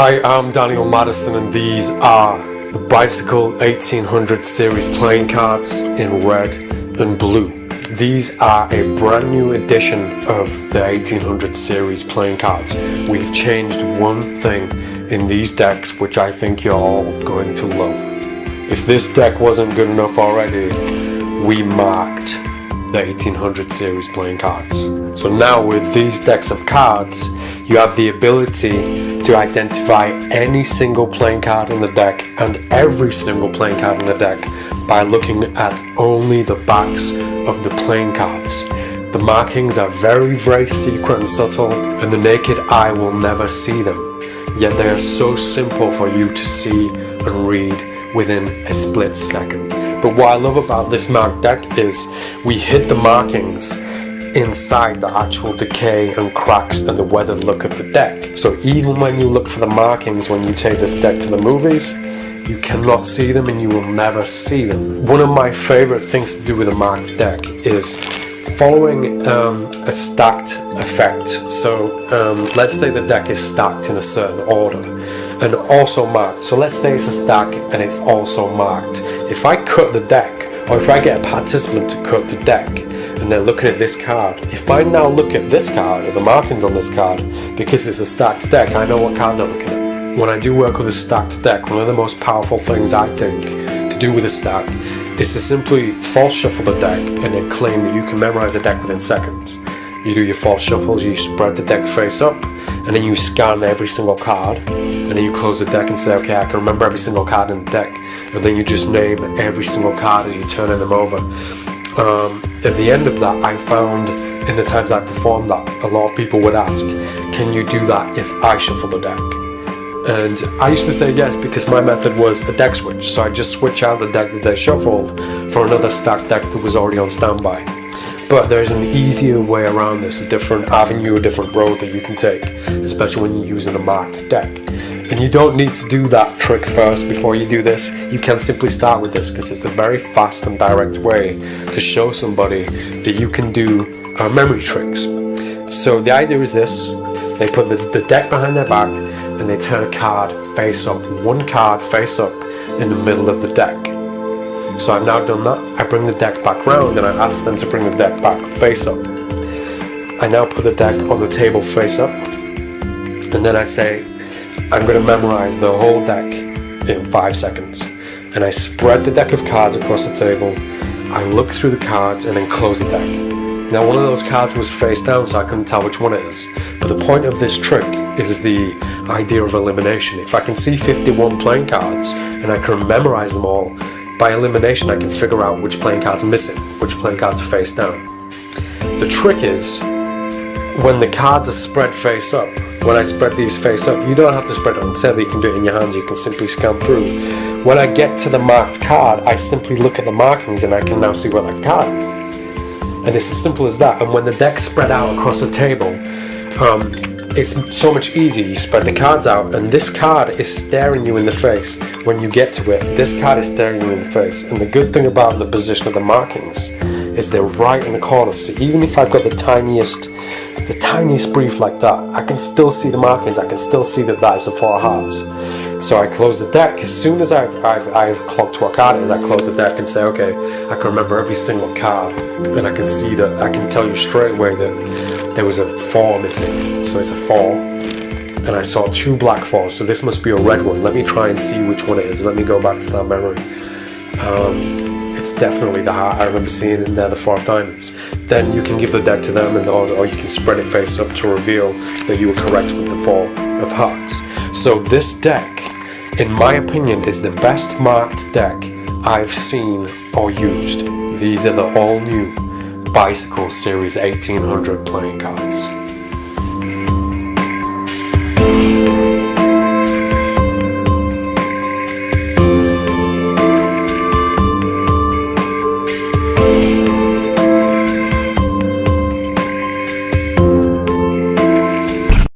Hi, I'm Daniel Madison, and these are the Bicycle 1800 series playing cards in red and blue. These are a brand new edition of the 1800 series playing cards. We've changed one thing in these decks which I think you're all going to love. If this deck wasn't good enough already, we marked the 1800 series playing cards. So now with these decks of cards, you have the ability to identify any single playing card in the deck and every single playing card in the deck by looking at only the backs of the playing cards. The markings are very, very secret and subtle, and the naked eye will never see them. Yet they are so simple for you to see and read within a split second. But what I love about this marked deck is we hit the markings inside the actual decay and cracks and the weathered look of the deck. So even when you look for the markings when you take this deck to the movies, you cannot see them and you will never see them. One of my favorite things to do with a marked deck is following a stacked effect. So let's say the deck is stacked in a certain order and also marked. So let's say it's a stack and it's also marked. If I cut the deck, or if I get a participant to cut the deck and they're looking at this card, if I now look at this card or the markings on this card, because it's a stacked deck, I know what card they're looking at. When I do work with a stacked deck, one of the most powerful things I think to do with a stack is to simply false shuffle the deck and then claim that you can memorize the deck within seconds. You do your false shuffles, you spread the deck face up, and then you scan every single card, and then you close the deck and say, okay, I can remember every single card in the deck, and then you just name every single card as you turn them over. At the end of that, I found in the times I performed that a lot of people would ask, can you do that if I shuffle the deck? And I used to say yes, because my method was a deck switch, so I just switch out the deck that they shuffled for another stacked deck that was already on standby. But there's an easier way around this, a different avenue, a different road that you can take, especially when you're using a marked deck. And you don't need to do that trick first before you do this. You can simply start with this because it's a very fast and direct way to show somebody that you can do memory tricks. So the idea is this: they put the deck behind their back and they turn a card face up, one card face up in the middle of the deck. So I've now done that. I bring the deck back round and I ask them to bring the deck back face up. I now put the deck on the table face up, and then I say, I'm going to memorize the whole deck in 5 seconds. And I spread the deck of cards across the table, I look through the cards and then close the deck. Now one of those cards was face down, so I couldn't tell which one it is. But the point of this trick is the idea of elimination. If I can see 51 playing cards and I can memorize them all, by elimination I can figure out which playing card's missing, which playing card's face down. The trick is, when the cards are spread face up, when I spread these face up, you don't have to spread it on the table, you can do it in your hands, you can simply scan through. When I get to the marked card, I simply look at the markings and I can now see what that card is. And it's as simple as that. And when the deck's spread out across the table, it's so much easier. You spread the cards out and this card is staring you in the face. When you get to it, this card is staring you in the face. And the good thing about the position of the markings is they're right in the corner. So even if I've got the tiniest brief like that, I can still see the markings. I can still see that that is the 4 hearts. So I close the deck. As soon as I've clocked what card it is, I close the deck and say, okay, I can remember every single card, and I can see that, I can tell you straight away that there was a 4 missing. So it's a 4, and I saw 2 black 4s, so this must be a red one. Let me try and see which one it is. Let me go back to that memory. It's definitely the heart. I remember seeing in there the 4 of diamonds. Then you can give the deck to them, or you can spread it face up to reveal that you were correct with the 4 of hearts. So this deck, in my opinion, is the best marked deck I've seen or used. These are the all new Bicycle Series 1800 playing cards.